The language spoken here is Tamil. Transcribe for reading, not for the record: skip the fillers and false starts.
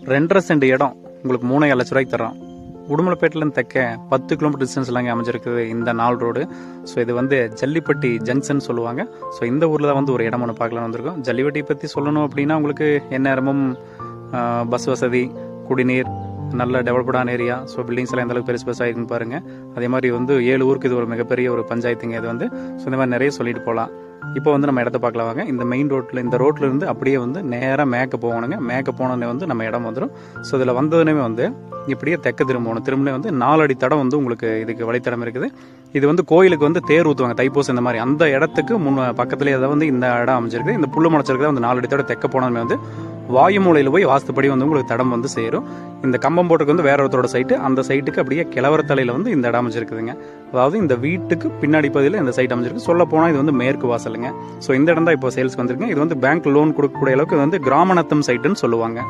2.5 சென்ட் இடம் உங்களுக்கு 3.5 லட்ச ரூபாய்க்கு தரோம். உடுமலைப்பேட்டிலேருந்து தெற்க 10 கிலோமீட்டர் டிஸ்டன்ஸில் அங்கே அமைஞ்சிருக்குது இந்த 4 ரோடு. ஸோ இது வந்து ஜல்லிப்பட்டி ஜங்ஷன் சொல்லுவாங்க. ஸோ இந்த ஊரில் தான் வந்து ஒரு இடம் ஒன்று பார்க்கலான்னு வந்திருக்கோம். ஜல்லிப்பட்டி பற்றி சொல்லணும் அப்படின்னா உங்களுக்கு எந்நேரமும் பஸ் வசதி, குடிநீர், நல்ல டெவலப்டான ஏரியா. ஸோ பில்டிங்ஸ் எல்லாம் எந்தளவுக்கு பெருசு பெருசாக இருக்குன்னு பாருங்கள். அதே மாதிரி வந்து 7 ஊருக்கு இது ஒரு மிகப்பெரிய ஒரு பஞ்சாயத்துங்க இது வந்து. ஸோ இந்த மாதிரி நிறைய சொல்லிட்டு போகலாம். இப்போ வந்து நம்ம இடத்த பார்க்கலாம் வாங்க. இந்த மெயின் ரோட்டில், இந்த ரோட்டில் இருந்து அப்படியே வந்து நேராக மேக்க போகணுங்க. மேக்க போனோடனே வந்து நம்ம இடம் வந்துடும். ஸோ இதில் வந்ததுனே வந்து இப்படியே தெற்க திரும்பணும். திரும்பினே வந்து 4 அடி தடம் வந்து உங்களுக்கு இதுக்கு வழித்தடம் இருக்குது. இது வந்து கோயிலுக்கு வந்து தேர் ஊற்றுவாங்க தைப்பூசம் இந்த மாதிரி. அந்த இடத்துக்கு பக்கத்துலேயே தான் வந்து இந்த இடம் அமைஞ்சிருக்கு. இந்த புல்லு முளைச்சிருக்கு வந்து 4 அடி தடம் தெற்க போனோடனே வந்து வாயு மூலையில் போய் வாஸ்துப்படி வந்து உங்களுக்கு தடம் வந்து சேரும். இந்த கம்பம் போட்டுக்கு வந்து வேற ஒருத்தரோட சைட்டு, அந்த சைட்டுக்கு அப்படியே கிழவர தலையில் வந்து இந்த இடம் அமைஞ்சிருக்குதுங்க. அதாவது இந்த வீட்டுக்கு பின்னாடி பகுதியில் இந்த சைட் அமைஞ்சிருக்கு. சொல்ல போனால் இது வந்து மேற்கு வாசலுங்க. ஸோ இந்த இடம் தான் இப்போ சேல்ஸ் வந்திருக்கு. இது வந்து பேங்க் லோன் கொடுக்கக்கூடிய அளவுக்கு வந்து கிராமநத்தம் சைட்டுன்னு சொல்லுவாங்க.